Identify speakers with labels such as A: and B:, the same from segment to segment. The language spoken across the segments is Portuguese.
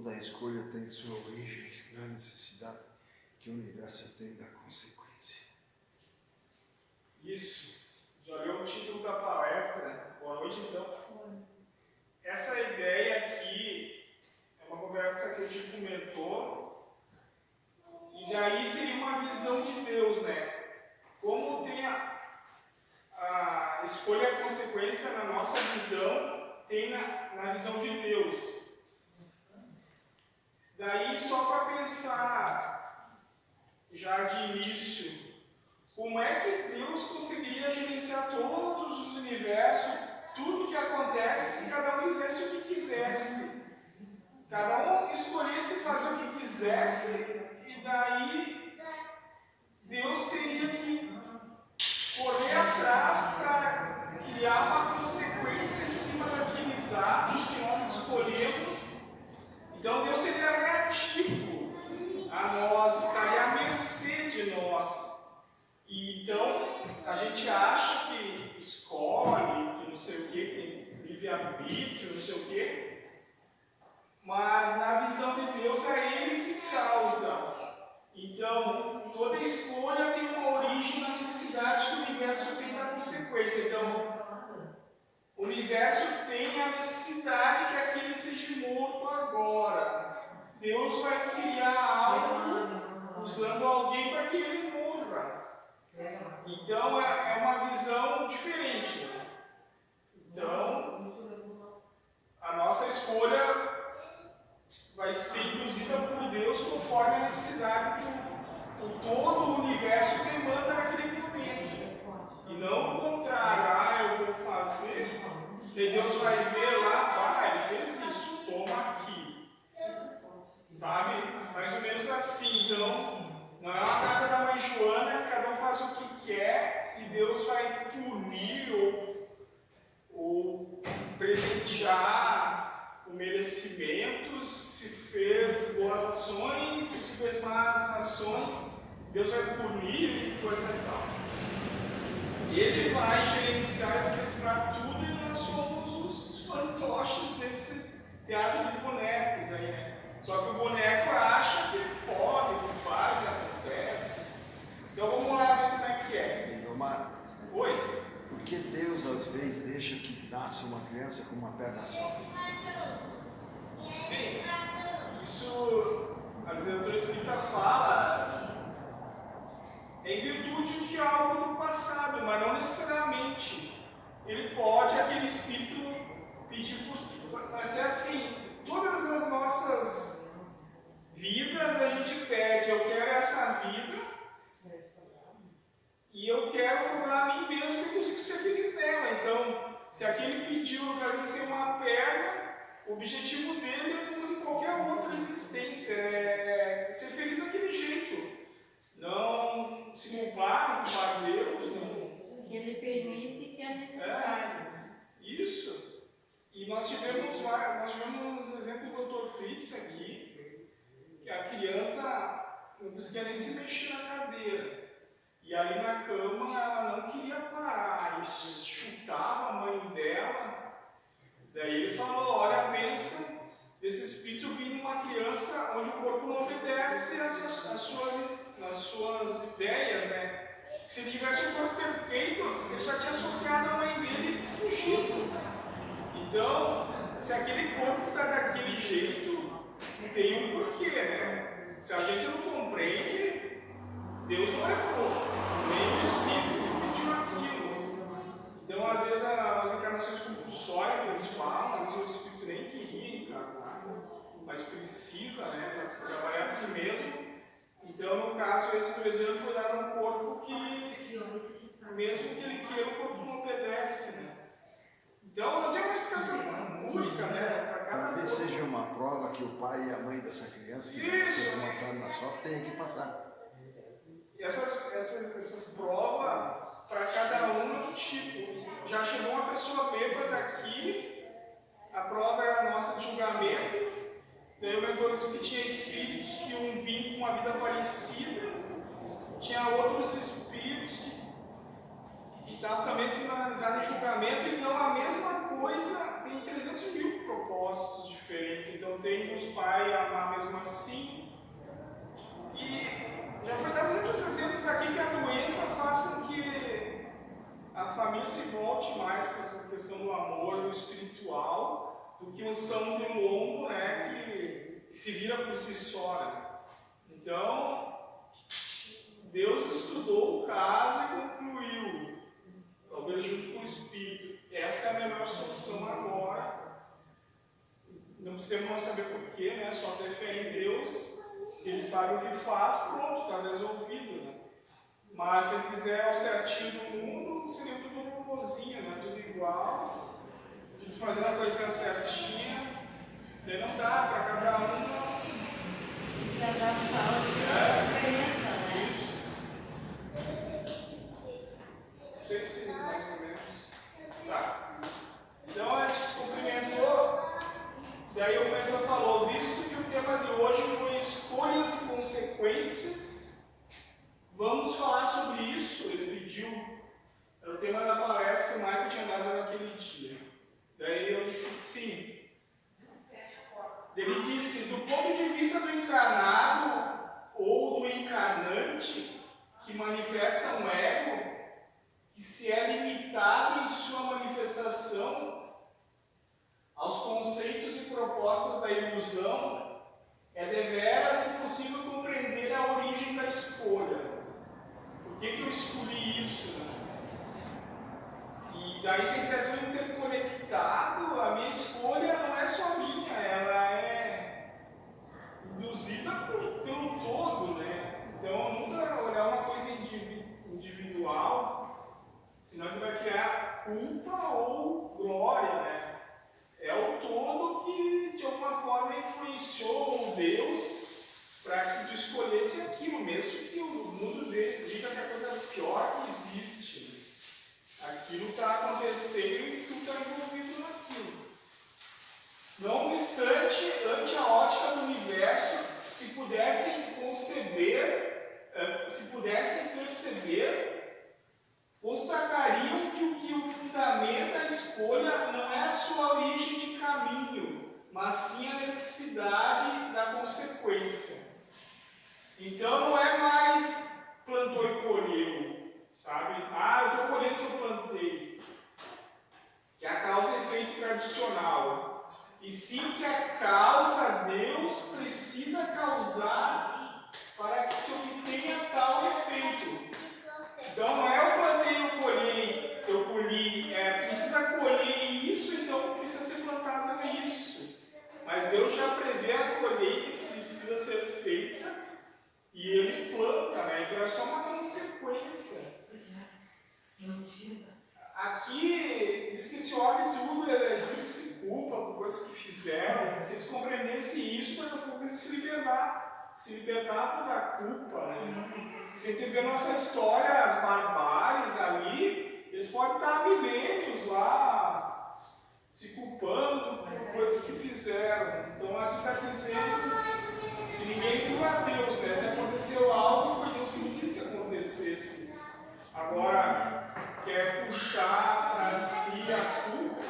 A: Toda escolha tem sua origem na necessidade que o universo tem da consequência.
B: Isso. Já leu o título da palestra? Boa noite, então. Essa ideia aqui é uma conversa que a gente comentou, e daí seria uma visão de Deus, né? Como tem a escolha e a consequência na nossa visão, tem na visão de Deus. Daí, só para pensar, já de início, como é que Deus conseguiria gerenciar todos os universos, tudo que acontece, se cada um fizesse o que quisesse? Cada um escolhesse fazer o que quisesse, e daí Deus teria que correr atrás para criar uma consequência em cima daqueles atos que nós escolhemos. Então Deus seria reativo a nós, estaria à mercê de nós. E então a gente acha que escolhe, que não sei o que, que tem livre-arbítrio, não sei o que, mas na visão de Deus é Ele que causa. Então toda escolha tem uma origem na necessidade que o universo tem da consequência. Então o universo tem a necessidade que aquele seja morto agora. Deus vai criar algo usando alguém para que ele morra. Então é uma visão diferente. Então a nossa escolha vai ser induzida por Deus conforme a necessidade que todo o universo demanda naquele momento. E não o contrário, eu vou fazer, e Deus vai ver lá, ele fez isso, toma aqui. Sabe? Mais ou menos assim. Então, não é uma casa da mãe Joana, cada um faz o que quer e Deus vai punir ou presentear o merecimento, se fez boas ações, se fez más ações, Deus vai punir e coisa e tal. Ele vai gerenciar e orquestrar tudo e nós somos os fantoches desse teatro de bonecos aí, né? Só que o boneco acha que ele pode, que faz e acontece. Então vamos lá ver como é que é.
A: Lindomar,
B: Oi?
A: por que Deus às vezes deixa que nasça uma criança com uma perna só?
B: Sim, isso a literatura espírita fala em virtude de algo do passado, mas não necessariamente. Ele pode, aquele espírito, pedir para ser assim. Todas as nossas vidas a gente pede, eu quero essa vida e eu quero provar a mim mesmo que eu consigo ser feliz nela. Então, se aquele pediu, eu quero vencer uma perna, o objetivo dele é como de qualquer outra existência, é ser feliz daquele jeito. Não se culpar, não culpar Deus, não.
C: Que ele permite que é necessário.
B: Isso. E nós tivemos exemplo do Dr. Fritz aqui, que a criança não conseguia nem se mexer na cadeira. E ali na cama ela não queria parar, e chutava a mãe dela. Daí ele falou, olha a bênção desse espírito vindo uma criança onde o corpo não obedece às suas ideias, né? Se ele tivesse um corpo perfeito, ele já tinha socado a mãe dele e fugido. Então, se aquele corpo está daquele jeito, tem um porquê, né? Se a gente não compreende, Deus não errou, nem o espírito que pediu aquilo. Então, às vezes, as encarnações compulsórias que eles falam, às vezes o espírito nem queria encarnar, mas precisa, né, para se trabalhar a si mesmo. Então, no caso, esse, por exemplo, foi dar um corpo que, mesmo que ele queira, o corpo não obedece, né? Então, não tem uma explicação única, né? Para cada
A: Talvez
B: corpo.
A: seja uma prova que o pai e a mãe dessa criança, que nasceu com uma perna só, tenha que passar.
B: E essas provas, para cada um é um tipo. Já chegou uma pessoa bêbada aqui, a prova era a nossa de julgamento. Daí o mentor disse que tinha espíritos que iam vir com uma vida parecida, tinha outros espíritos que estavam também sendo analisados em julgamento, então a mesma coisa tem 300 mil propostas. propósitos diferentes. Então tem que os pais amar mesmo assim. E já foi dado muitos exemplos aqui que a doença faz com que a família se volte mais para essa questão do amor, do espiritual, do que um São de Lombo, né, que se vira por si só. Né? Então, Deus estudou o caso e concluiu, talvez junto com o Espírito, essa é a melhor solução agora. Não precisamos saber porquê, né? Só ter fé em Deus, Ele sabe o que faz, pronto, está resolvido. Né? Mas se Ele quiser o certinho do mundo, seria tudo robozinho, né? Tudo igual, tudo fazendo a coisa certinha, daí não dá para cada um.
C: Se adaptar à diferença, né?
B: Isso. Não sei se mais ou menos. Tá. Então a gente se cumprimentou. Daí o mentor falou, visto que o tema de hoje foi escolhas e consequências, vamos falar sobre isso. Ele pediu, era o tema da palestra que o Michael tinha dado naquele dia. Daí eu disse sim. Ele disse, do ponto de vista do encarnado ou do encarnante, que manifesta um ego, que se é limitado em sua manifestação aos conceitos e propostas da ilusão, é deveras impossível compreender a origem da escolha. Por que eu escolhi isso? Né? E daí, se é tudo interconectado, a minha escolha não é só minha, ela é induzida pelo todo, né? Então, nunca olhar uma coisa individual, senão a gente vai criar culpa ou glória, né? É o todo que, de alguma forma, influenciou Deus para que tu escolhesse aquilo, mesmo que o mundo diga que é a coisa pior que existe. Aquilo está acontecendo e tu está envolvido naquilo. Não obstante, ante a ótica do universo, se pudessem perceber, constatariam que o que o fundamenta a escolha não é a sua origem de caminho, mas sim a necessidade da consequência. Então não é mais plantou e colheu, sabe? Eu estou colhendo o que eu plantei, que é a causa e efeito tradicional. E sim que a causa Deus precisa causar para que se obtenha tal efeito. Então não é eu plantei e eu colhi, precisa colher isso, então precisa ser plantado isso. Mas Deus já prevê a colheita que precisa ser feita e Ele planta, né? Então é só uma consequência. Aqui diz que se olha tudo, Espírito se culpa por coisas que fizeram. Se eles compreendessem isso, daqui a pouco eles se libertar da culpa, né? Se a gente vê nossa história, as barbáries ali, eles podem estar há milênios lá se culpando por coisas que fizeram. Então aqui está dizendo que ninguém culpa a Deus, né? Se aconteceu algo, foi Deus que quis que acontecesse. Agora, quer puxar para si a culpa,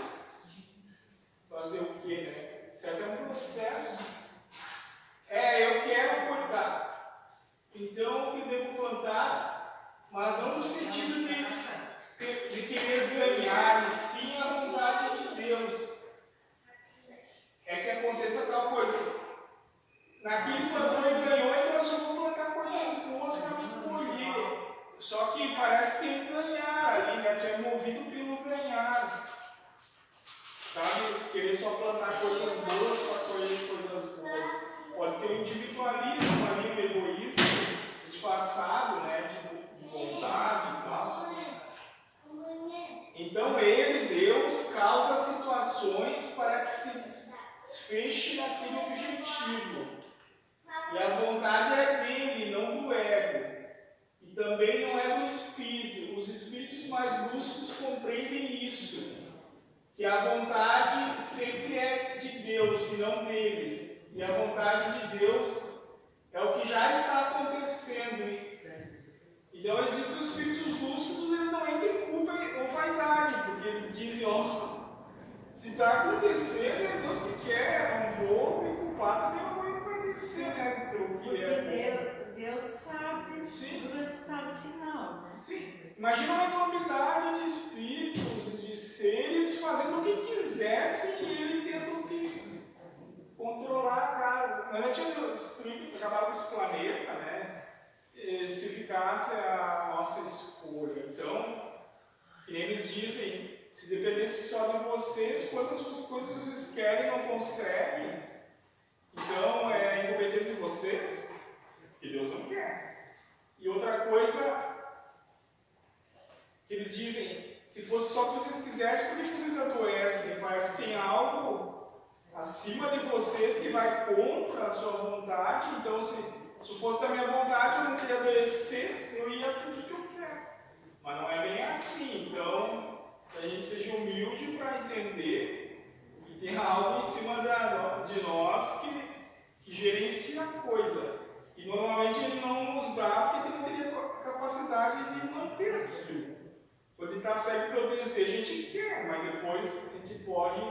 B: fazer o quê, né? Isso é um processo. Eu quero cortar. Então, o que devo plantar, mas não no sentido de querer ganhar, e sim a vontade de Deus. É que aconteça tal coisa. Naquele plantou e ganhou, então eu só vou plantar coisas boas para me colher. Só que parece que tem um ganhar ali, né? Tu é movido pelo ganhar. Sabe? Querer só plantar coisas boas para colher coisas boas. Pode ter um individualismo ali, um egoísmo disfarçado, né? De bondade e tal. Então Deus, causa situações para que se desfeche naquele objetivo. E a vontade é dele, não do ego. E também não é do espírito. Os espíritos mais lúcidos compreendem isso. Que a vontade sempre é de Deus e não deles. E a vontade de Deus é o que já está acontecendo. Então existem os espíritos lúcidos, eles não entram em culpa ou vaidade, porque eles dizem, se está acontecendo, é Deus que Imagina uma enormidade de espíritos, de seres fazendo o que quisessem e ele tendo que controlar a casa. Nós já tínhamos acabado esse planeta, né? Se ficasse a nossa escolha. Então, que nem eles dizem, se dependesse só de vocês, quantas coisas vocês querem e não conseguem, então é incompetência de vocês, que Deus não quer. E outra coisa que eles dizem, se fosse só o que vocês quisessem, por que vocês adoecem? Parece que tem algo acima de vocês que vai contra a sua vontade. Então, se fosse da minha vontade, eu não queria adoecer, eu ia ter tudo que eu quero. Mas não é bem assim. Então, que a gente seja humilde para entender que tem algo em cima de nós que gerencia a coisa. E normalmente ele não nos dá porque ele não teria capacidade de manter aquilo. Quando ele está cego pelo desejo, a gente quer, mas depois a gente pode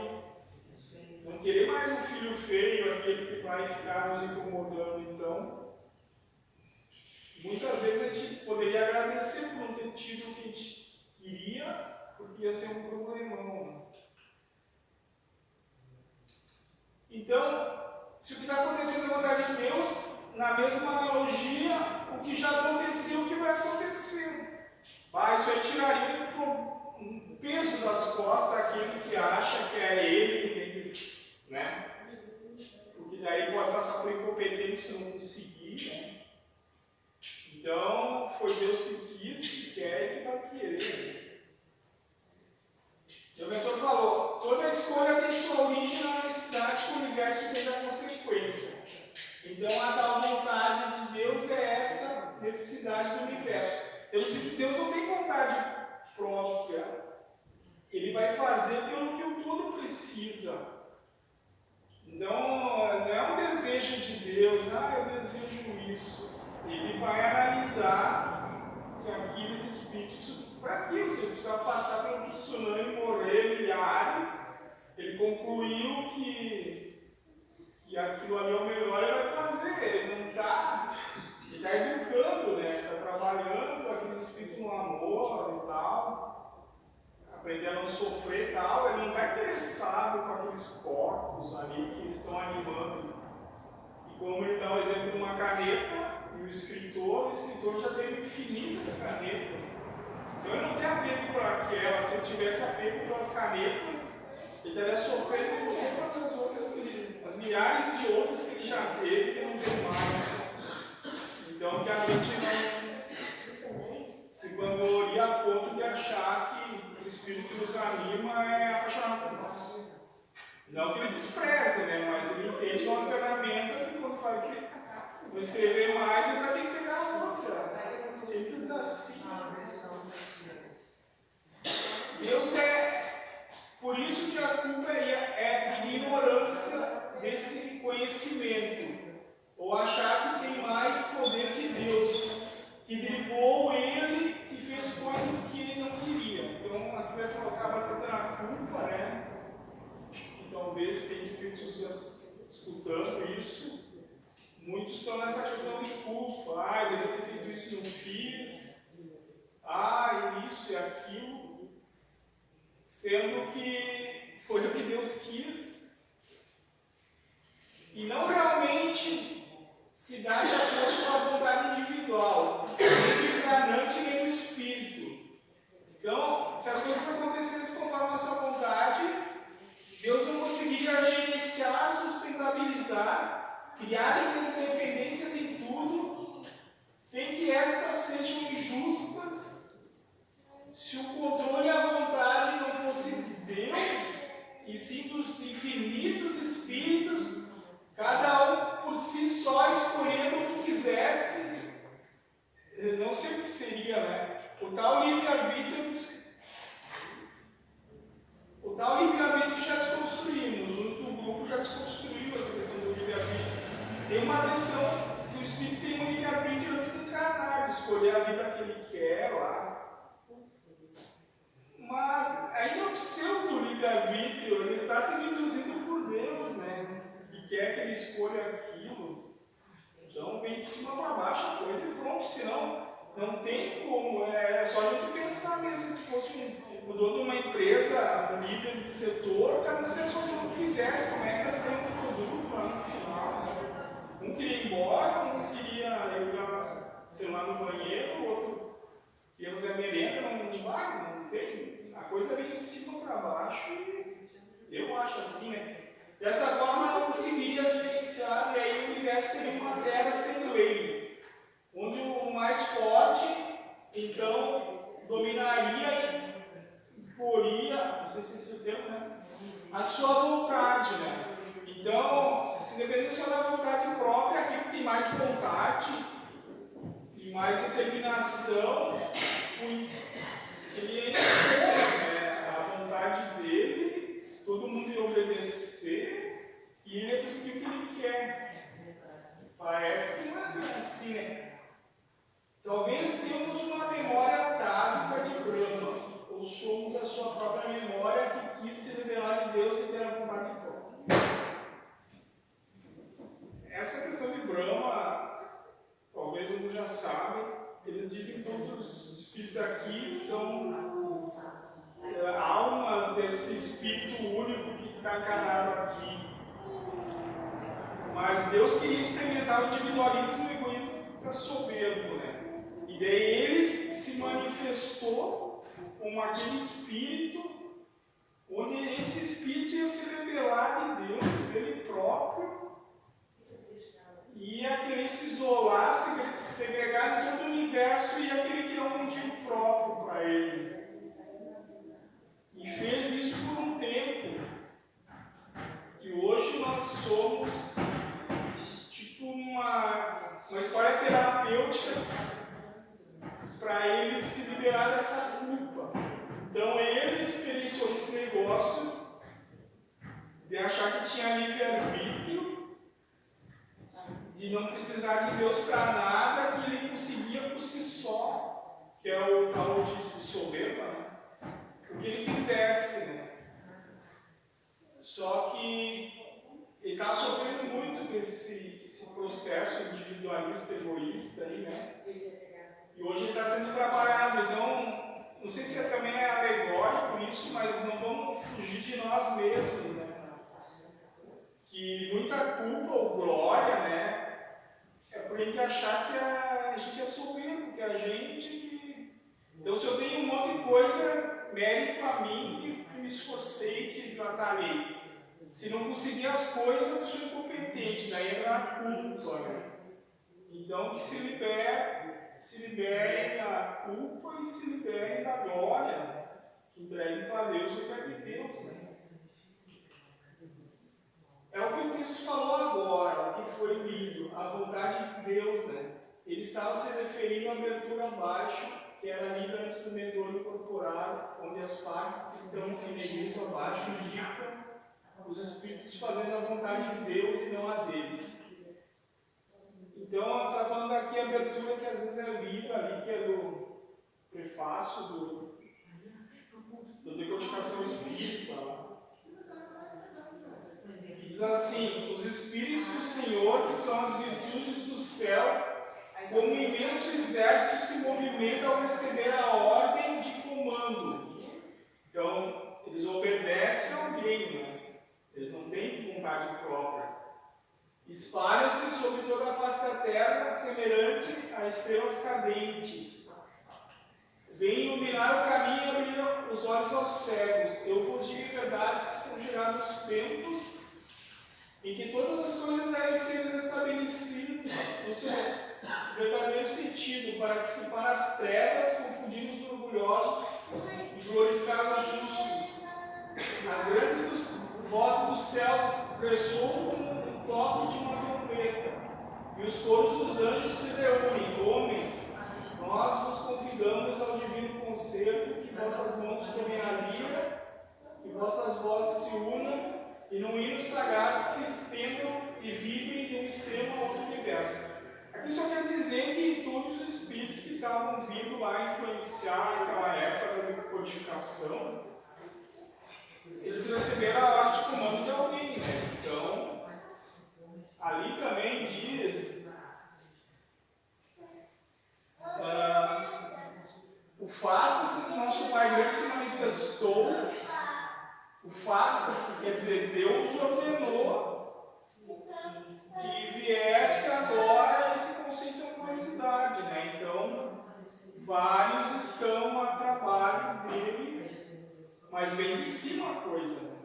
B: não querer mais um filho feio, aquele que vai ficar nos incomodando. Então, muitas vezes a gente poderia agradecer por não ter tido o que a gente queria, porque ia ser um problemão. Então, se o que está acontecendo é a vontade de Deus, na mesma analogia, o que já aconteceu, o que vai acontecer. Isso aí tiraria um peso das costas daquele que acha que é ele que tem que, né? Porque daí pode passar por incompetente se não conseguir, né? Então, foi Deus que quis, que quer e que vai querer. O mentor falou, toda escolha tem sua origem na necessidade que o universo tem da consequência. Então, a tal vontade de Deus é essa necessidade do universo. Deus disse que Deus não tem vontade própria. Ele vai fazer pelo que o todo precisa. Então, não é um desejo de Deus, eu desejo isso. Ele vai analisar que aqueles espíritos, para que você precisa passar pelo tsunami e morrer milhares. Ele concluiu que aquilo ali é o melhor, ele vai fazer. Ele não está. Ele está educando, né? Está trabalhando com aqueles espíritos no amor e tal, aprender a não sofrer e tal. Ele não está interessado com aqueles corpos ali que eles estão animando. E como ele dá o exemplo de uma caneta, e o escritor já teve infinitas canetas. Então ele não tem apego por aquela. Se ele tivesse apego pelas canetas, ele estaria sofrendo com todas as outras, as milhares de outras que ele já teve, que não tem mais. Então, que a gente não se vanglorie a ponto de achar que o Espírito que nos anima é apaixonado por nós. Não que ele despreze, né? Mas ele entende que é uma ferramenta que quando vai não escrever mais, ele vai ter que pegar outra. Simples assim. Deus por isso que a culpa é a ignorância desse conhecimento. Ou achar que tem mais poder que Deus, que driblou ele e fez coisas que ele não queria. Então, aqui vai acaba sendo a culpa, né? E talvez tem espíritos escutando isso. Muitos estão nessa questão de culpa. Eu devia ter feito isso e não fiz. Isso e aquilo. Sendo que foi o que Deus quis. E não realmente se dá de acordo com a vontade individual, nem do encarnante nem do espírito. Então, se as coisas acontecessem conforme a sua vontade, Deus não conseguiria gerenciar, sustentabilizar, criar interdependências em tudo, sem que estas sejam injustas, se o controle e a vontade não fosse de Deus, e sim dos infinitos espíritos, cada um por si só escolhendo o que quisesse. Não sei o que seria, né? O tal livre-arbítrio que já desconstruímos. Uns do grupo já desconstruiu essa questão do livre-arbítrio. Tem uma lição que o espírito tem um livre-arbítrio antes de encarnar, de escolher a vida que ele quer lá. Mas ainda é o pseudo livre-arbítrio, ele está sendo induzido por Deus, né? E quer que ele escolha aquilo. Então vem de cima para baixo a coisa e pronto, senão não tem como, é só a gente pensar. de setor, cada um quisesse fazer o que quisesse, como é que elas têm um produto lá no final. Um queria ir embora, um queria ir, sei lá, no banheiro, o outro queria fazer a merenda, não tem. A coisa vem de cima para baixo e eu acho assim, né? Dessa forma não conseguiria gerenciar, e aí o universo seria uma terra sem lei, onde o mais forte, então, dominaria e imporia, não sei se esse é o termo, né? A sua vontade, né? Então, se depender só da vontade própria, aquele que tem mais vontade e mais determinação, ele ia a vontade dele, todo mundo ia obedecer e ele ia conseguir o que ele quer. Parece que não é assim, né? Talvez tenhamos uma memória atávica de Brahma, ou somos a sua própria memória que quis se revelar de Deus e ter a vontade própria. Essa questão de Brahma, talvez alguns já sabem, eles dizem que todos os espíritos aqui são almas desse espírito único que está encarnado aqui. Mas Deus queria experimentar o individualismo e o egoísmo da soberbo, né? E daí ele se manifestou como aquele espírito, onde esse espírito ia se revelar de Deus, dele próprio, e ia querer se isolar, se segregar de todo o universo e ia querer criar um mundinho próprio para ele. E fez isso por um tempo. E hoje nós somos tipo uma história terapêutica para ele se liberar dessa culpa. Então ele experienciou esse negócio de achar que tinha livre-arbítrio, de não precisar de Deus para nada, que ele conseguia por si só, que é o tal de soberba, né? O que ele quisesse, né? Só que ele estava sofrendo muito com esse processo individualista, egoísta aí, né? E hoje ele está sendo trabalhado. Então, não sei se também é alegórico isso, mas não vamos fugir de nós mesmos, né? Que muita culpa ou glória, né? É por a gente achar que a gente é soberbo, que a gente... Então, se eu tenho um monte de coisa, mérito a mim, que me esforcei, que tratarei. Se não conseguir as coisas, eu sou incompetente, daí entra a culpa, né? Então, que se liberem da culpa e se liberem da glória, né? Que entreguem para Deus o que é de Deus, né? É o que o texto falou agora, o que foi lido, a vontade de Deus, né? Ele estava se referindo à abertura abaixo, que era lida antes do mentor incorporado, onde as partes que estão em negrito abaixo indicam os espíritos fazendo a vontade de Deus e não a deles. Então, está falando aqui a abertura que às vezes é lida ali, que é do prefácio do Decodificação Espírita. Diz assim: os espíritos do Senhor, que são as virtudes do céu, como um imenso exército se movimenta ao receber a ordem de comando. Então, eles obedecem a alguém, né? Eles não têm vontade própria. Espalham-se sobre toda a face da terra, semelhante a estrelas cadentes. Vem iluminar o caminho e abrir os olhos aos cegos. Eu vos digo verdades que são geradas nos tempos em que todas as coisas devem ser estabelecidas no seu verdadeiro sentido, para dissipar as trevas, confundir os orgulhosos e glorificar os justos. As grandes vozes dos céus ressoam como um toque de uma trombeta, e os coros dos anjos se reúnem. Homens, nós vos convidamos ao divino concerto, que vossas mãos tomem a lira, que vossas vozes se unam, e num hino sagrado se estendam e vibrem de um extremo a outro universo. Aqui só quer dizer que todos os espíritos que estavam vindo lá influenciar aquela época da codificação, eles receberam a ordem de comando de alguém, né? Então, ali também diz o faça-se que nosso Pai Grande se manifestou O faça-se, quer dizer, Deus ordenou que viesse agora esse conceito de amorosidade, né? Então, vários estão a trabalho dele, mas vem de cima a coisa, né?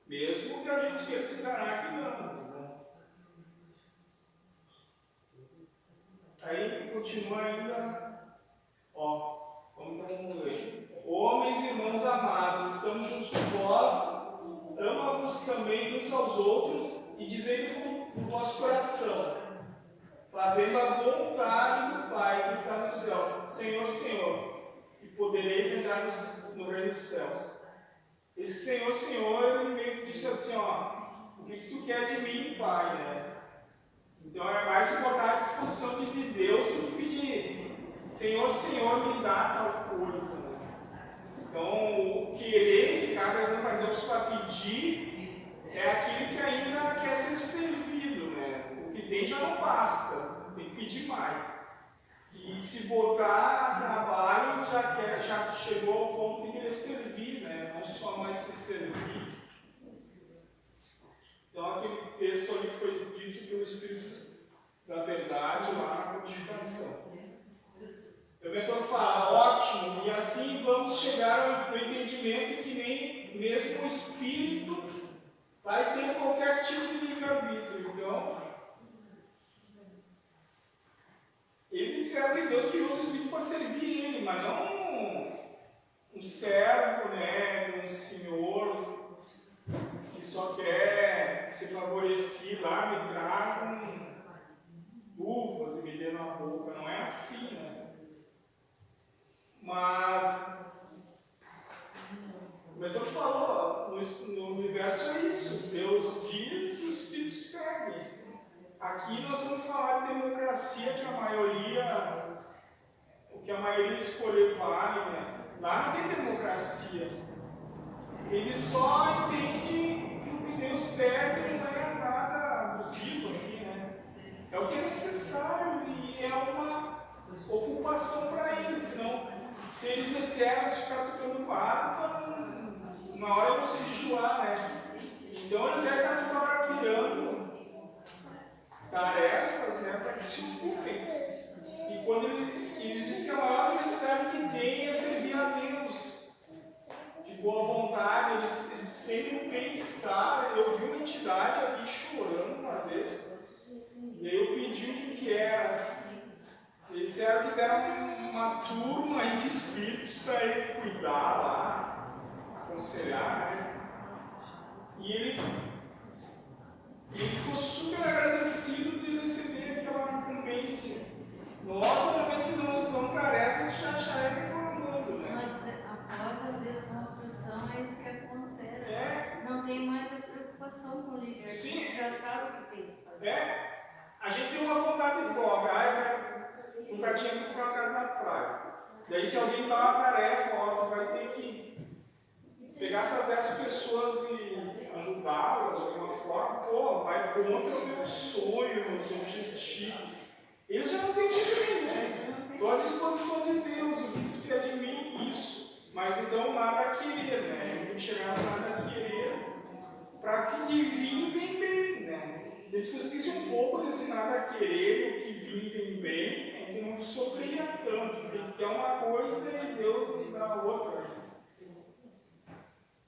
B: Mesmo que a gente queira se enganar que não. Aí continua ainda, vamos ler. Homens e irmãos amados, estamos juntos de vós, ama-vos também uns aos outros, e dizei-vos no vosso coração, fazendo a vontade do Pai que está no céu, Senhor, Senhor, e podereis entrar no reino dos céus. Esse Senhor, Senhor, ele meio que disse assim, o que tu quer de mim, Pai, né? Então é mais se botar à disposição de Deus do que pedir, Senhor, Senhor, me dá tal coisa, né? Então, o querer ficar rezando para Deus para pedir é aquilo que ainda quer ser servido, né? O que tem já não basta, tem que pedir mais. E se botar a trabalho, já chegou ao ponto de querer servir, né? Não só mais se servir. Então, aquele texto ali foi dito pelo Espírito da Verdade lá na codificação. O mentor fala, ótimo, e assim vamos chegar ao entendimento que nem mesmo o Espírito vai ter qualquer tipo de livre-arbítrio. Então, ele serve a Deus que usa o Espírito para servir ele, mas não um servo, né, um senhor que só quer ser favorecido, me tragam uvas e me dê na boca. Não é assim, né? Mas o mentor falou, no universo é isso, Deus diz e o Espírito segue. Aqui nós vamos falar de democracia, que o que a maioria escolheu vale, né? Lá não tem democracia. Ele só entende que o que Deus pede não é nada abusivo, assim, né? É o que é necessário e é uma ocupação para eles, senão se eles eternos ficar tocando harpa, uma hora vão se enjoar, né? Então ele deve estar toda hora criando tarefas, né, para que se ocupem. E quando ele diz que a maior felicidade que tem é servir a Deus de boa vontade, eles sentem o bem-estar. Eu vi uma entidade aqui chorando uma vez, e aí eu pedi o que era. Eles disseram que deram uma turma de espíritos para ele cuidar lá, aconselhar, né? E ele ficou super agradecido de receber aquela incumbência. Nós, normalmente, se não nos dão tarefa, a gente já acharia reclamando, né?
C: Mas após a desconstrução é isso que acontece. Não tem mais a preocupação com o livre-arbítrio, já sabe o que tem que fazer.
B: A gente tem uma vontade própria. Um tatinha para comprar uma casa na praia. Daí, se alguém dá uma tarefa, tu vai ter que pegar essas 10 pessoas e ajudá-las de alguma forma. Vai contra o meu sonho, meus objetivos. Eles já não têm jeito nenhum. Estou à disposição de Deus. O que tu quer de mim? Isso. Mas então, nada a querer, né? Eles têm que chegar no nada a querer para que de vir vem bem, né? Se a gente conseguisse um pouco desse nada a querer, o que vir vem bem, a gente não sofreria tanto, porque a gente quer uma coisa e Deus nos dá outra.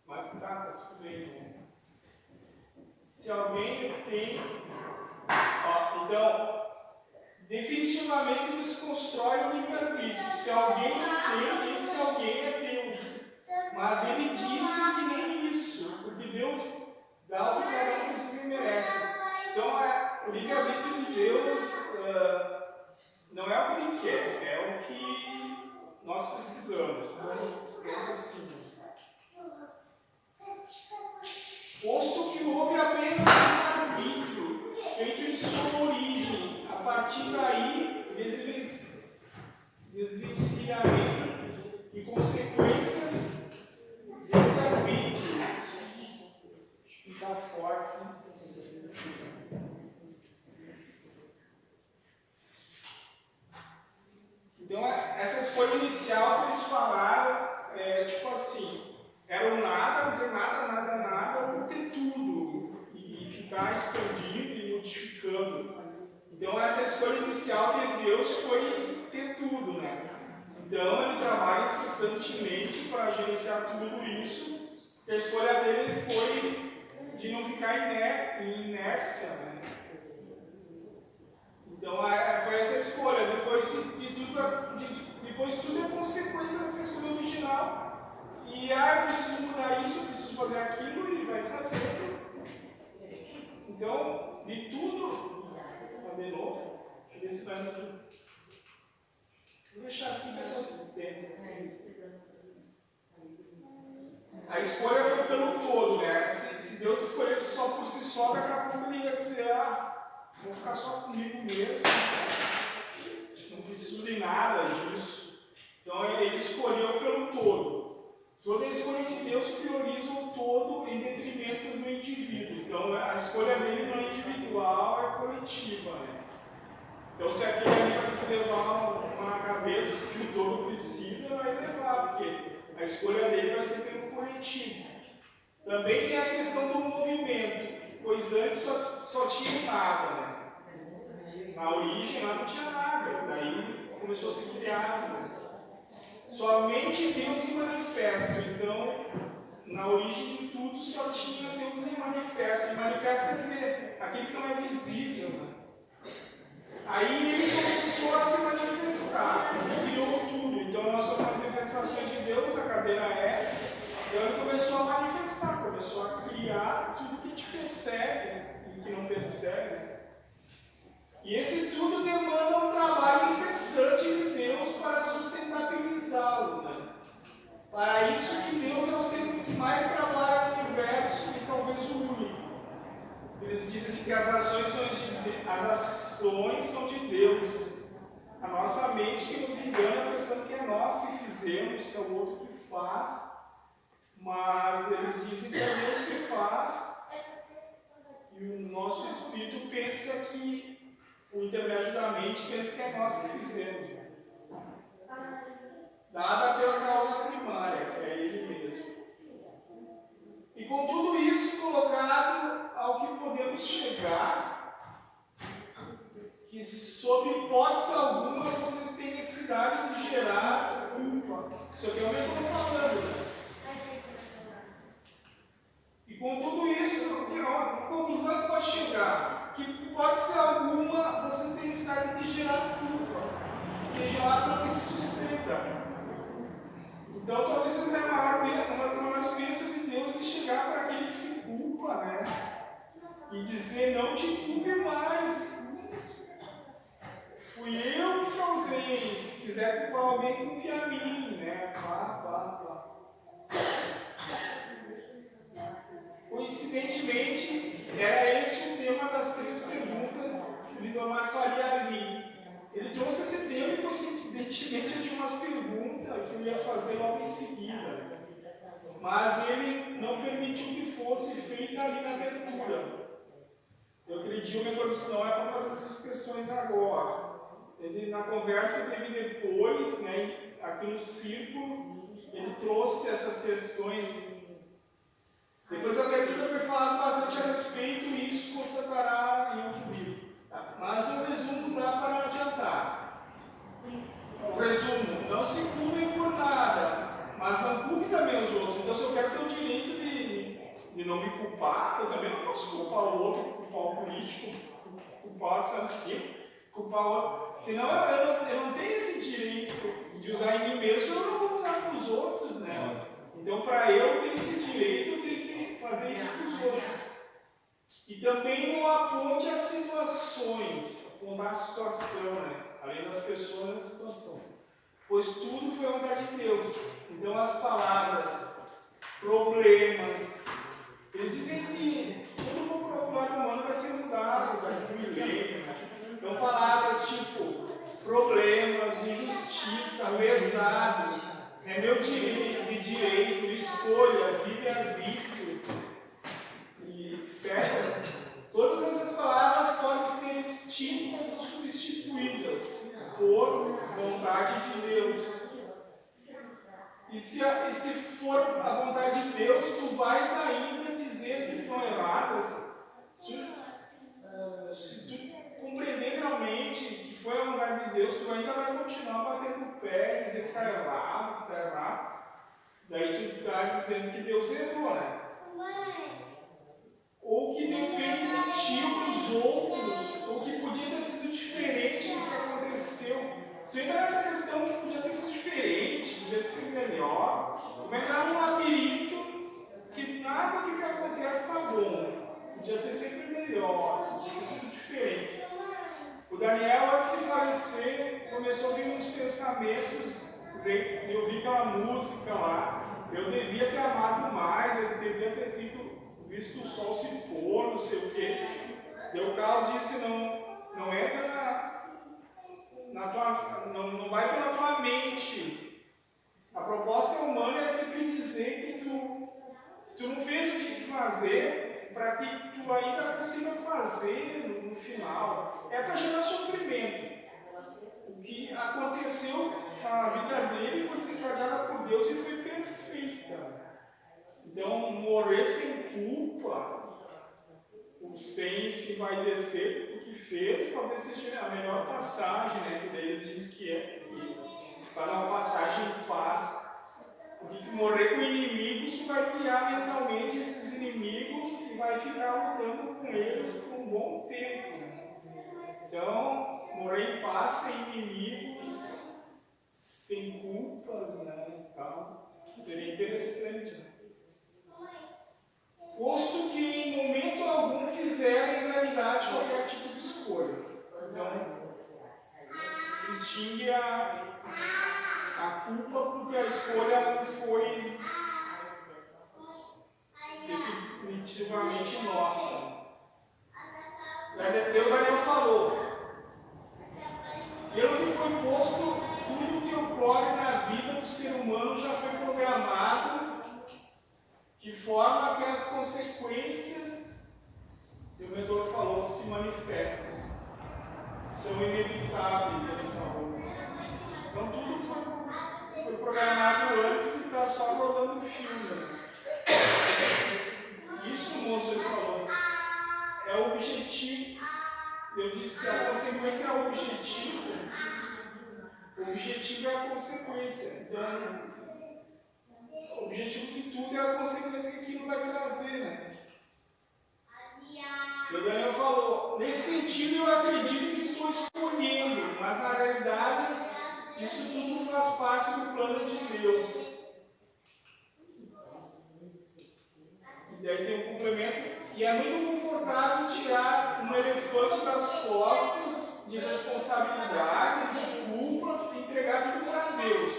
B: Mas tá tudo bem, né? Se alguém tem. Então, definitivamente desconstrói o livre-arbítrio. Se alguém tem, esse alguém é Deus. Mas ele disse que nem isso, porque Deus dá o que cada um precisa e merece. Então, o livre-arbítrio de Deus não é o que ele quer, é o que nós precisamos. Assim. Posto que houve apenas um arbítrio feito em sua origem, a partir daí, desvencilhamento e consequências desse arbítrio. Fica forte. Então, essa escolha inicial que eles falaram tipo assim, era o nada, não ter nada, ou ter tudo, e ficar expandindo e modificando. Então essa escolha inicial de Deus foi ter tudo, né? Então ele trabalha incessantemente para gerenciar tudo isso, e a escolha dele foi de não ficar em inércia, né? Então foi essa escolha, depois tudo é consequência dessa escolha original. E eu preciso mudar isso, eu preciso fazer aquilo, e vai fazendo. Então, de tudo, de novo, deixa eu ver se vai mudar. Vou deixar assim, pessoas entendem. A escolha foi pelo todo, né? Se Deus escolhesse só por si só, daqui a pouco ele ia dizer, vou ficar só comigo mesmo, não preciso de nada disso. Então ele escolheu pelo todo. Toda a escolha de Deus prioriza o todo em detrimento do indivíduo. Então a escolha dele não é individual, é coletiva, né? Então se aquele ali vai ter que levar uma cabeça que o todo precisa, vai levar, porque a escolha dele vai ser pelo coletivo. Também tem a questão do movimento, pois antes só tinha nada, né? Na origem lá não tinha nada, daí começou a ser criado. Somente Deus em manifesto. Então, na origem de tudo só tinha Deus em manifesto. E manifesto quer dizer aquele que não é visível, né? Aí ele começou a se manifestar, ele criou tudo. Então nós somos as manifestações de Deus, a cadeira é. Então ele começou a manifestar, começou a criar tudo que a gente percebe e que não percebe. E esse tudo demanda um trabalho incessante de Deus para sustentabilizá-lo, né? Para isso que Deus é o ser que mais trabalha no universo e talvez o único. Eles dizem assim que as ações são de Deus. A nossa mente que nos engana pensando que é nós que fizemos, que é o outro que faz. Mas eles dizem que é Deus que faz. E o nosso espírito pensa que, por intermédio da mente, pensa que é nós que fizemos. Nada pela causa primária, que é Ele mesmo. E com tudo isso colocado ao que podemos chegar, que sob hipótese alguma vocês têm necessidade de gerar culpa. Isso aqui é o que eu estou falando. E com tudo isso, que conclusão que pode chegar? Que hipótese alguma vocês têm necessidade de gerar culpa, seja lá pelo que suceda. Então talvez seja uma das maiores bênçãos de Deus de chegar para aquele que se culpa, né? E dizer, não te culpe mais. Fui eu que causei. Se quiser culpar alguém, culpe a mim, né? Coincidentemente, era esse o tema das 3 perguntas que Lindomar faria ali. Ele trouxe esse tema e coincidentemente eu tinha umas perguntas que eu ia fazer logo em seguida. Mas ele não permitiu que fosse feita ali na abertura. Eu acredito que a condição é para fazer essas questões agora. Na conversa que teve depois, né, aqui no círculo, ele trouxe essas questões. Depois da abertura foi falado bastante a respeito e isso constatará em outro livro. Mas o resumo dá para adiantar. O resumo, não se culpem por nada, mas não culpe também os outros. Então, se eu quero ter o direito de não me culpar, eu também não posso culpar o outro, culpar o político, culpar o assassino, culpar o outro. Senão eu não tenho esse direito de usar em mim mesmo, eu não vou usar para os outros, né? Então, para eu ter esse direito, eu tenho que fazer isso para os outros. E também não aponte as situações, apontar a situação, né? Além das pessoas, a situação. Pois tudo foi vontade de Deus. Então as palavras, problemas, eles dizem que todo o vocabulário humano vai ser mudado, vai ser milênio. Então palavras tipo problemas, injustiça, lesado, é meu direito, escolhas, livre-arbítrio, etc. Todas essas palavras podem ser extintas ou substituídas por vontade de Deus. E se for a vontade de Deus, tu vais ainda dizer que estão erradas. Se tu compreender realmente que foi a vontade de Deus, tu ainda vai continuar batendo o pé e dizer que está errado, que está errado. Daí tu está dizendo que Deus errou, né? Ou que depende de ti ou dos outros, ou que podia ter sido diferente do que aconteceu. Se tu entra nessa questão que podia ter sido diferente, podia ter sido melhor, tu vai entrar num labirinto que nada do que acontece está bom. Podia ser sempre melhor, podia ter sido diferente. O Daniel, antes de falecer, começou a vir uns pensamentos, eu vi aquela música lá, eu devia ter amado mais, eu devia ter visto o sol se pôr, não sei o quê. Deu Carlos disse, não entra não vai pela tua mente. A proposta humana é sempre dizer que tu não fez o que tinha que fazer, para que tu ainda consiga fazer no final. É para gerar sofrimento. O que aconteceu na vida dele foi desencadeada por Deus e foi perfeita. Então, morrer sem culpa, o sem se vai descer o que fez, talvez seja a melhor passagem, né? Que daí eles dizem que é ficar numa passagem em paz. Porque morrer com inimigos, tu vai criar mentalmente esses inimigos e vai ficar lutando com eles por um bom tempo. Né? Então, morrer em paz, sem inimigos, sem culpas, né? E tal, seria interessante. Né? Posto que em momento algum fizeram em realidade qualquer tipo de escolha. Então, se extingue a culpa porque a escolha não foi definitivamente nossa. O Daniel falou, pelo que foi posto, tudo que ocorre na vida do ser humano já foi programado de forma que as consequências, o mentor falou, se manifestam. São inevitáveis, ele falou. Então tudo foi programado antes e está só rodando o filme. Isso, moço, ele falou, é o objetivo. Eu disse, a consequência é o objetivo. O objetivo é a consequência. Então, o objetivo de tudo é a consequência que aquilo vai trazer, né? E o Daniel falou, nesse sentido eu acredito que estou escolhendo, mas na realidade isso tudo faz parte do plano de Deus. E daí tem um complemento, e é muito confortável tirar um elefante das costas de responsabilidades, de culpas e entregar tudo para Deus.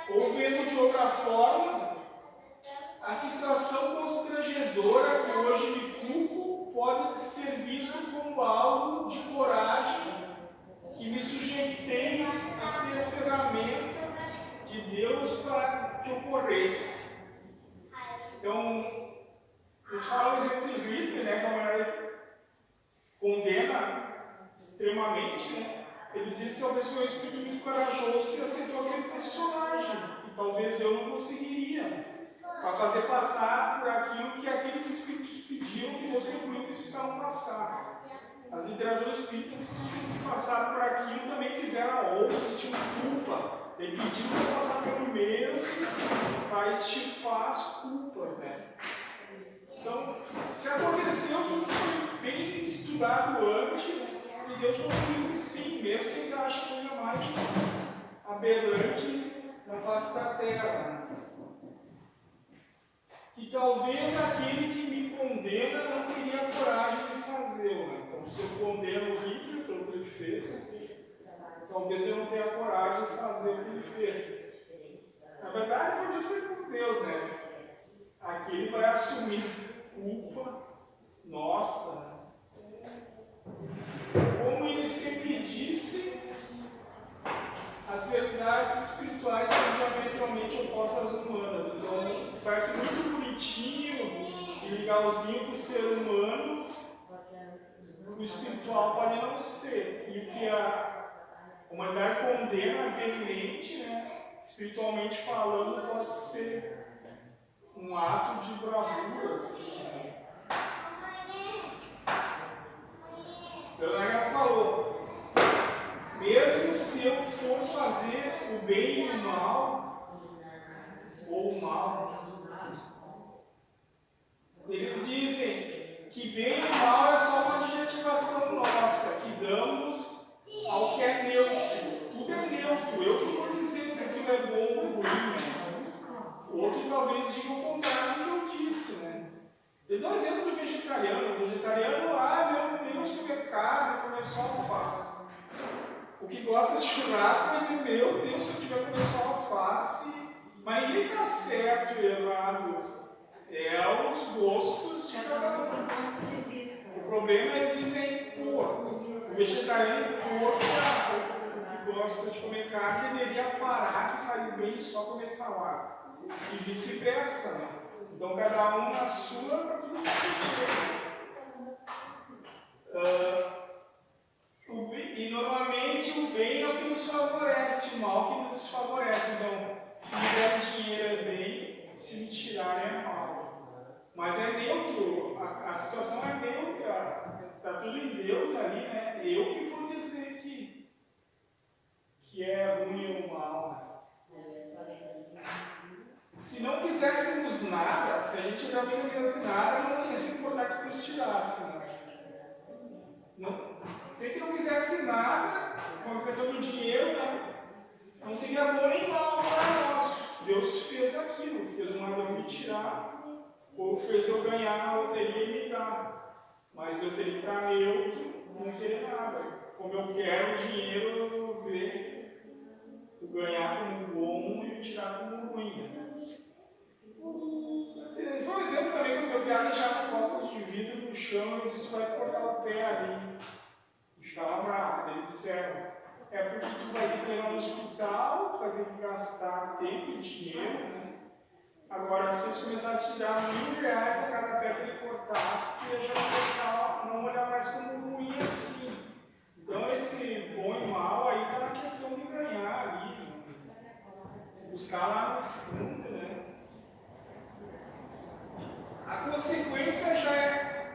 B: Ou vendo de outra forma, a situação constrangedora que hoje me culpo pode ser visto como algo de coragem que me sujeitei a ser a ferramenta de Deus para que ocorresse. Então, eles falam o exemplo de Hitler, né, que é uma mulher que condena extremamente, né? Eles dizem que talvez foi um espírito muito corajoso que aceitou aquele personagem, que talvez eu não conseguiria, para fazer passar por aquilo que aqueles espíritos pediam que Deus concluiu que eles precisavam passar. As literaturas espíritas que passaram por aquilo também fizeram a outros e tinham culpa. E pediram para passar pelo mesmo para extirpar as culpas, né? Então, se aconteceu, tudo foi bem estudado antes e Deus concluiu que sim, mesmo que ele ache a coisa mais aberrante na face da terra. E talvez aquele que me condena não teria coragem de fazê-lo. Né? Então, se eu condeno o Hitler pelo que ele fez, talvez eu não tenha coragem de fazer o que ele fez. Na verdade, foi dito por Deus, né? Aqui ele vai assumir culpa nossa. Como ele sempre disse, as verdades espirituais são diametralmente opostas às humanas. Então, parece muito bonitinho e legalzinho para o ser humano, o espiritual pode não ser. E o que a humanidade condena veemente, né, espiritualmente falando, pode ser um ato de bravura, assim, né? Daniel falou, mesmo se eu for fazer o bem e o mal, ou o mal, eles dizem que bem e mal é só uma adjetivação nossa, que damos ao que é neutro. Tudo é neutro. Eu que vou dizer se aquilo é bom ou ruim, né? Outro talvez diga o contrário do que eu disse, né? Eles dão um exemplo do vegetariano. O vegetariano, meu Deus, comer carne, comer só alface. O que gosta de churrasco vai dizer, meu Deus, se eu tiver que comer só alface. Mas ninguém está certo e errado. É os gostos de cada um. O problema é eles dizem, o vegetariano porco, que gosta de comer carne, ele deveria parar, que faz bem só comer salada. E vice-versa, né? Então cada um na sua, está tudo bem. E normalmente o bem é o que nos favorece, o mal que nos desfavorece. Então, se me der dinheiro é bem, se me tirarem é mal. Mas é neutro, a situação é neutra, está tudo em Deus ali, né? Eu que vou dizer que é ruim ou mal. Se não quiséssemos nada, se a gente realmente não quisesse nada, não ia se importar que nos tirasse, né? Se a gente não quisesse nada, com a questão do dinheiro, né? Não seria bom nem mal para nós. Deus fez aquilo, fez um Adão me tirar. Ou fez eu ganhar na loteria e me dar. Mas eu teria que estar neutro, não querer nada. Como eu quero o dinheiro, eu vou ver o ganhar como bom e o tirar como ruim. Foi um exemplo também que o meu piada deixava um copo de vidro no chão e disse: vai cortar o pé ali. E ficava bravo. Eles disseram: é porque tu vai ter que ir no hospital, tu vai ter que gastar tempo e dinheiro, né? Agora, se eles começassem a te dar R$1.000 a cada pé que ele cortasse, tu ia já começar a não olhar mais como ruim assim. Então, esse bom e mal aí está na questão de ganhar ali, né? Se buscar lá no fundo, né? A consequência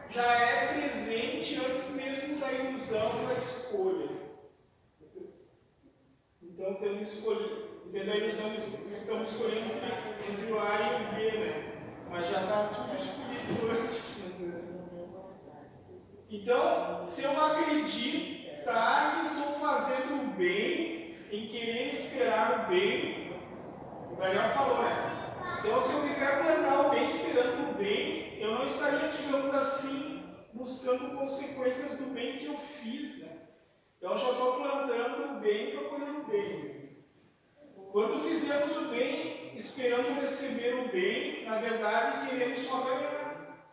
B: já é presente antes mesmo da ilusão da escolha. Então, tendo escolhido. Tendo a ilusão que estamos escolhendo entre o A e o B, né? Mas já está tudo escolhido antes. Então, se eu acreditar que estou fazendo o bem, em querer esperar o bem, o Daniel falou, né? Então, se eu quiser plantar o bem esperando o bem, eu não estaria, digamos assim, buscando consequências do bem que eu fiz, né? Então, eu já estou plantando o bem para colher o bem. Quando fizemos o bem, esperando receber o bem, na verdade queremos só ganhar.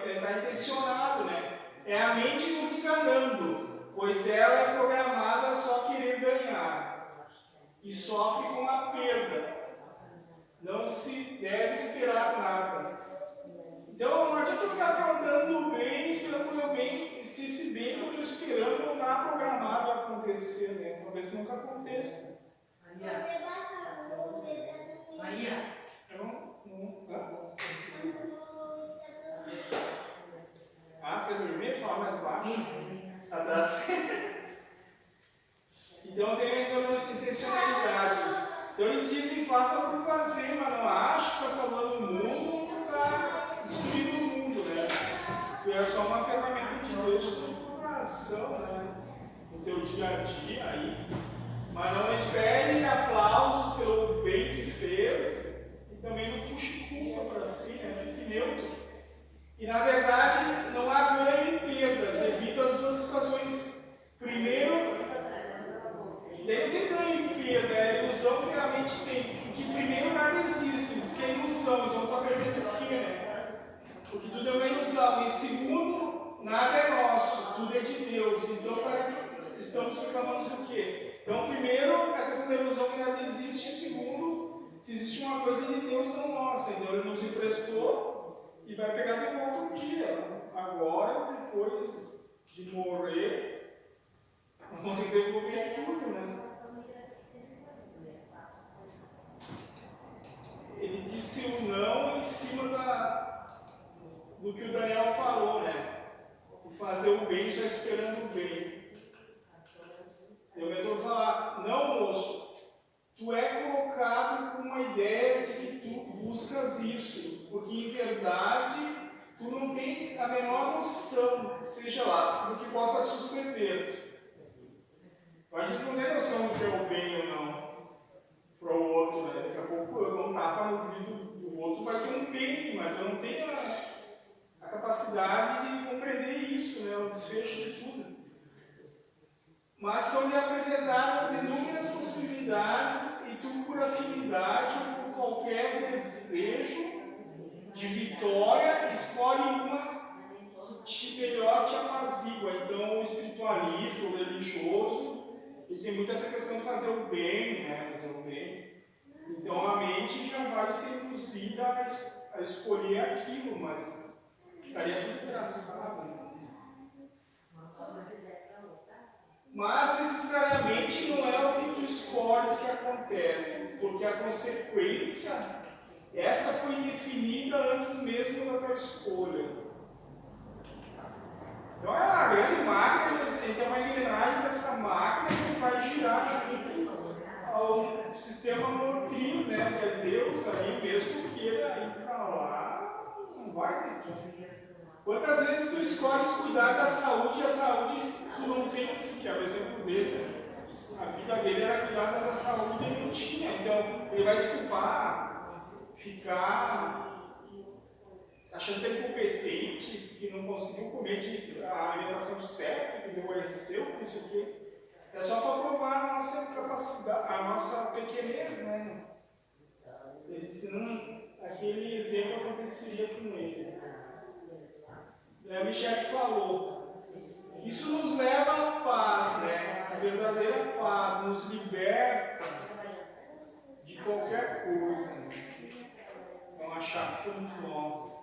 B: Está intencionado, né? É a mente nos enganando, pois ela é programada a só querer ganhar e sofre com a perda. Não se deve esperar nada. Então, não adianta eu ficar plantando o bem, esperando o meu bem, se esse bem que eu estou esperando não está programado a acontecer, né? Talvez nunca aconteça.
C: Maria.
B: Quer dormir? Fala mais baixo. Então tem a intencionalidade. Então eles dizem, faça por fazer, mas não acha que está salvando o mundo ou está destruindo o mundo, né? Tu é só uma ferramenta de Deus com tua coração, né? No teu dia a dia aí. Mas não espere aplausos pelo bem que fez e também não puxe culpa para si, né? Fique neutro. E na verdade não há ganho e perda devido às duas situações. Primeiro, daí tem ganho e perda, é a ilusão que realmente tem. Porque primeiro nada existe, diz que é ilusão, então está perdendo o quê, né? Porque tudo é uma ilusão. E segundo, nada é nosso, tudo é de Deus. Então estamos reclamando do quê? Então, primeiro, a questão da ilusão que nada existe. E segundo, se existe uma coisa de Deus, não nossa. Então, Ele nos emprestou e vai pegar de volta um dia. Agora, depois de morrer, nós vamos ter que devolver tudo, né? ideia de que tu buscas isso, porque em verdade tu não tens a menor noção, seja lá, do que possa suceder. A gente não tem noção do que é o bem ou não para o outro, né? Daqui a pouco eu dou um tapa no vidro do outro, vai ser um bem, mas eu não tenho a capacidade de compreender isso, né? O desfecho de tudo. Mas são-lhe apresentadas inúmeras possibilidades e tu, por afinidade ou por qualquer desejo de vitória, escolhe uma que melhor te apazigua. Então, o espiritualista, o religioso, ele tem muito essa questão de fazer o bem, né? Fazer o bem. Então, a mente já vai ser induzida a escolher aquilo, mas estaria tudo traçado, né? Mas necessariamente não é o que tu escolhes que acontece, porque a consequência, essa foi definida antes mesmo da tua escolha. Então é a grande máquina, a gente é uma engrenagem dessa máquina que vai girar junto ao sistema motriz, né? Que é Deus aí, mesmo que queira ir para lá, não vai daqui. Quantas vezes tu escolhes cuidar da saúde e a saúde tu não tens, que é o exemplo dele, né? A vida dele era cuidar da saúde e ele não tinha, então ele vai se culpar, ficar achando que é incompetente, que não conseguiu comer a alimentação certa, que adoeceu, não sei o quê. É só para provar a nossa capacidade, a nossa pequenez, né? Ele disse, aquele exemplo aconteceria com ele. O Michel falou, isso nos leva à paz, né? A verdadeira paz nos liberta de qualquer coisa, né? Então achar que fomos nós.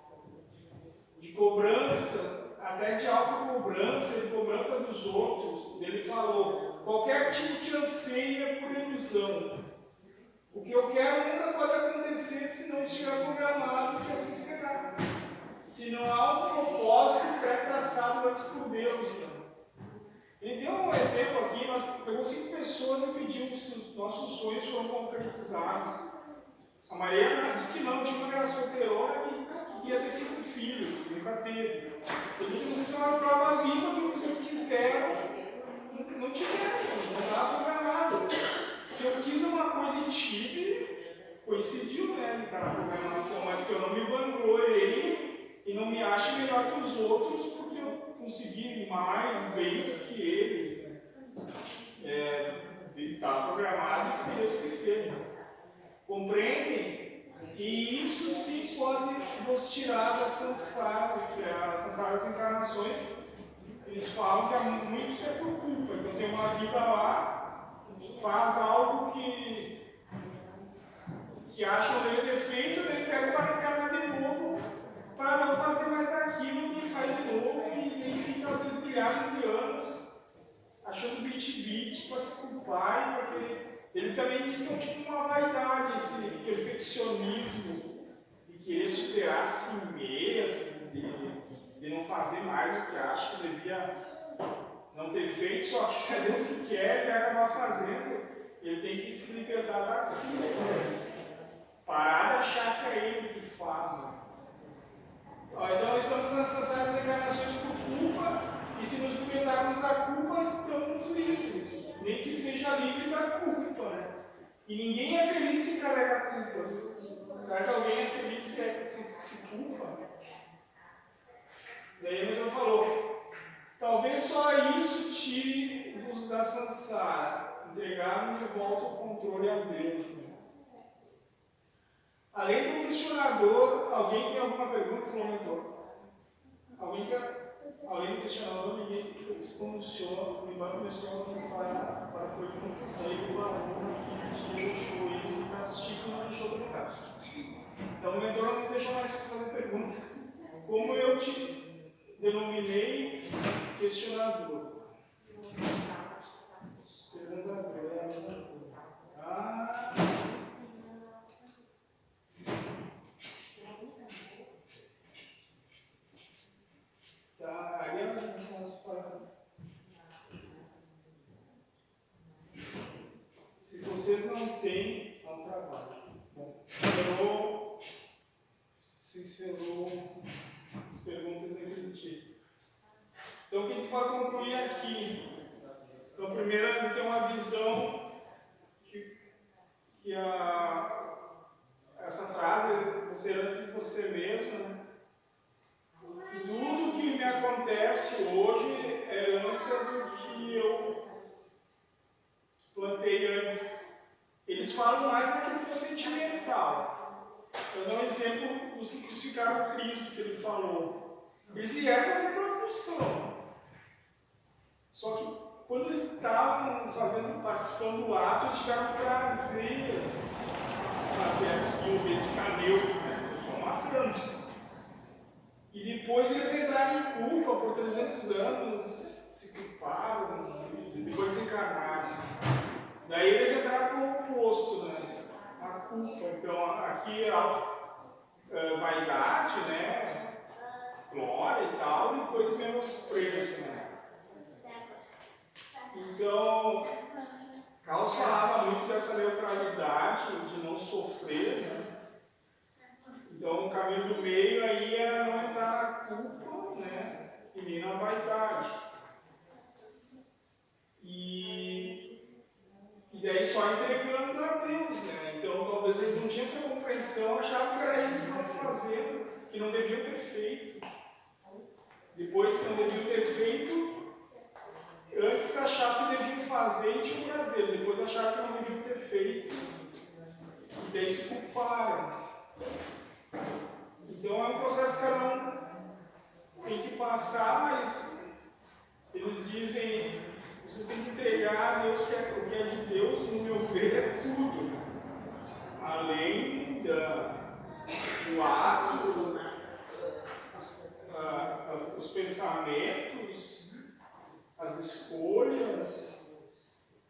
B: De cobranças, até de autocobrança, de cobrança dos outros. Ele falou, qualquer tipo de anseio é por ilusão. O que eu quero nunca pode acontecer se não estiver programado, que assim será. Se não há um propósito pré-traçado antes por Deus. Né? Ele deu um exemplo aqui, nós pegou 5 pessoas e pediu se os nossos sonhos foram concretizados. A Maria disse que não, tinha uma mulher solteirona que ia ter 5 filhos, nunca teve. Ele disse, vocês são uma prova viva que vocês quiseram, não tiveram, não estava programado. Se eu quis uma coisa e tive, coincidiu, né? Ele está na programação, mas que eu não me vangloriei e não me acho melhor que os outros porque eu consegui mais bens que eles. Né? Está programado e foi Deus que fez. Né? Compreendem? E isso sim pode nos tirar da samsara, que é a samsara das encarnações. Eles falam que há muito é por culpa. Então tem uma vida lá, faz algo que acha que não deveria ter feito, daí pega para encarnar de novo, para não fazer mais aquilo, e faz de novo, e fica às vezes milhares de anos achando bit-bit para se culpar, e porque ele também diz que é tipo uma vaidade, esse perfeccionismo, de querer superar a si mesmo, de não fazer mais o que acha que devia não ter feito, só que se é Deus que quer, ele vai acabar fazendo, ele tem que se libertar daquilo. Parar de achar que é ele que faz. Né? Então estamos nessas áreas de encarnações por culpa, e se nos libertarmos da culpa, estamos livres. Nem que seja livre da culpa. Né? E ninguém é feliz se carrega culpas. Será que alguém é feliz se culpa? Daí ele falou, talvez só isso tire-vos da samsara, entregarmos de volta o controle a Deus. Além do questionador, alguém tem alguma pergunta, comentou? Além do questionador, ninguém se pronunciou, o irmão começou a para perguntar o aluno que deixou ele no castigo e não deixou brincar. Então o mentor não deixou mais fazer pergunta. Como eu te denominei questionador? Perguntador, é a mesma coisa. Tá, aí a gente nós para. Se vocês não têm, é um trabalho. Bom. se encerrou as perguntas naquele dia. Então, o que a gente pode concluir aqui? Então, primeiro, a gente tem uma visão que essa frase, você antes de você mesmo, né? Que tudo que me acontece hoje é herança do que eu plantei antes. Eles falam mais na questão sentimental. Eu dou um exemplo dos que crucificaram Cristo, que ele falou. Eles vieram fazer aquela função. Só que quando eles estavam participando do ato, eles tiveram prazer em fazer aquilo, em vez de ficar neutro, né? Eu sou matando. E depois eles entraram em culpa por 300 anos, se culparam, e depois desencarnaram. Daí eles entraram para o oposto, né? A culpa. Então aqui é vaidade, né? Glória e tal, depois menosprezo, né? Então, Carlos falava muito dessa neutralidade, de não sofrer, né? Então, o caminho do meio aí é não entrar na culpa, né? E nem na vaidade. E daí só entregando para Deus, né? Então, talvez eles não tinham essa compreensão, achavam que era eles que estavam fazendo, que não deviam ter feito. Depois que não deviam ter feito, antes achavam que deviam fazer e tinham prazer, depois achavam que não deviam ter feito, e daí se culparam. Então é um processo que cada um tem que passar, mas eles dizem, vocês têm que entregar a Deus o que é de Deus, no meu ver, é tudo. Além do ato, os pensamentos, as escolhas.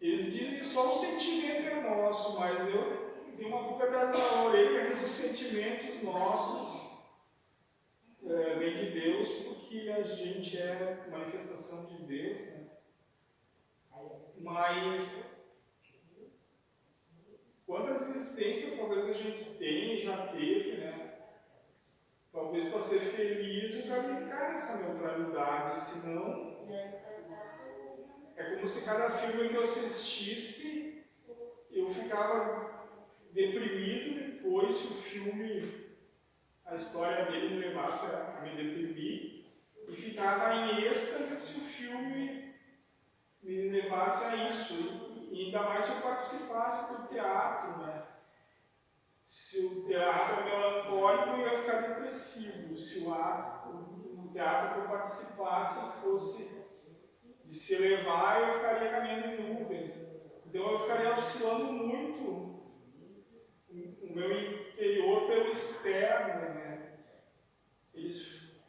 B: Eles dizem que só o sentimento é nosso, mas eu tenho uma boca atrás da orelha que os sentimentos nossos vem de Deus, porque a gente é manifestação de Deus, né? Mas quantas existências talvez a gente tenha e já teve, né? Talvez para ser feliz eu quero ficar nessa neutralidade, senão é como se cada filme que eu assistisse eu ficava deprimido depois se o filme, a história dele me levasse a me deprimir, e ficava em êxtase se o filme me levasse a isso, e ainda mais se eu participasse do teatro, né? Se o teatro é melancólico, eu ia ficar depressivo. Se o teatro que eu participasse fosse de se elevar, eu ficaria caminhando em nuvens. Então eu ficaria oscilando muito o meu interior pelo externo, né? Eles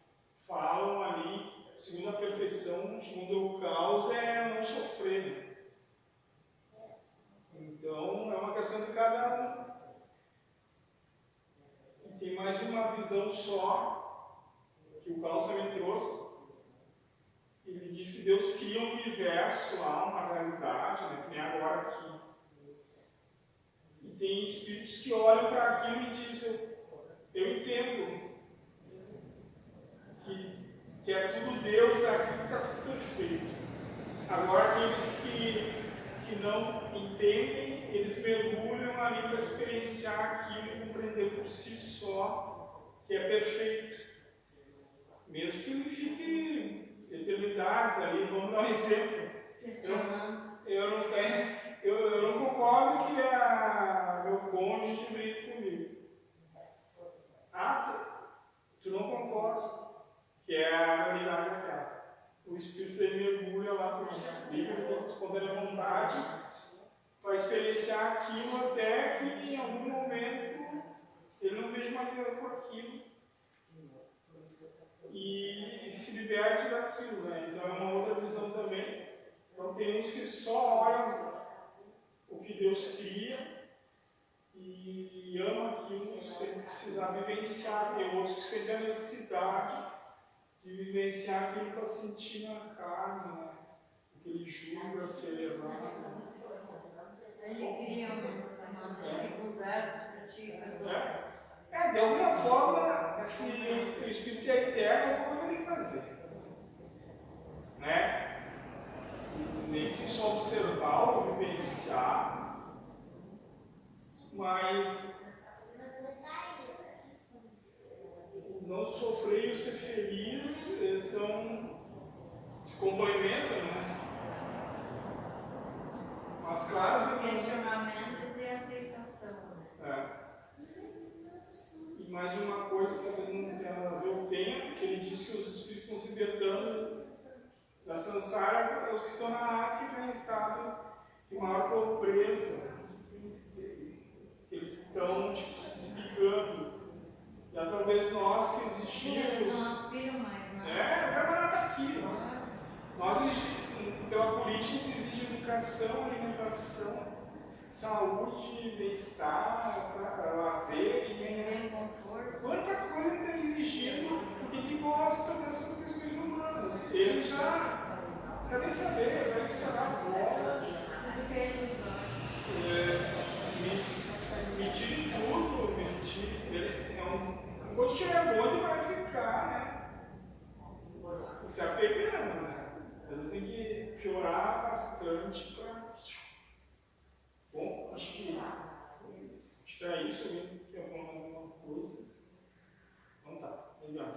B: falam ali, segundo a perfeição, segundo o caos, é não sofrer. Então é uma questão de cada um. E tem mais uma visão só, que o Caos também trouxe. Ele diz que Deus cria um universo lá, uma realidade, né, que nem agora aqui. E tem espíritos que olham para aquilo e dizem, eu entendo que é tudo Deus aqui, que está tudo perfeito. Agora aqueles que não entendem, eles mergulham ali para experienciar aquilo e compreender por si só que é perfeito. Mesmo que ele fique eternidades ali, vamos dar um exemplo. Eu não concordo que meu cônjuge brigue comigo. Tu não concorda que é a realidade daquela. O espírito ele mergulha lá por livre, espontânea vontade, para experienciar aquilo até que em algum momento ele não veja mais erro por aquilo e se liberte daquilo, né? Então é uma outra visão também. Então tem uns que só olham o que Deus cria e amam aquilo sem precisar vivenciar. Tem outros que sentem a necessidade de vivenciar aquilo para sentir na carne, né? Aquele julga se elevar.
C: Ele cria uma dificuldade para ti.
B: forma, se o Espírito é eterno, alguma coisa vai ter que fazer. Né? Nem que se só observar ou vivenciar, mas não sofrer e o ser feliz se complementam, né? Mas claro,
C: questionamentos e aceitação.
B: E mais uma coisa que talvez não tenha nada a ver, o tempo, que ele disse que os espíritos estão se libertando da samsara, os que estão na África em estado de maior pobreza. Eles estão se desligando. E talvez nós que existimos.
C: Eles não aspiram mais, não.
B: O camarada está aqui. Nós, pela política, exige educação, alimentação, saúde, bem-estar, lazer,
C: bem conforto.
B: Quanta coisa está exigindo porque quem gosta dessas questões humanas. Eles já querem saber, vai ser a bola.
C: Tudo que é ilusório.
B: Me tire tudo, me tire. Enquanto estiver bom, ele vai ficar, né? Se apegando, né? Às vezes tem que piorar bastante para. Bom, acho que é isso. Alguém quer falar alguma coisa? Então tá, legal.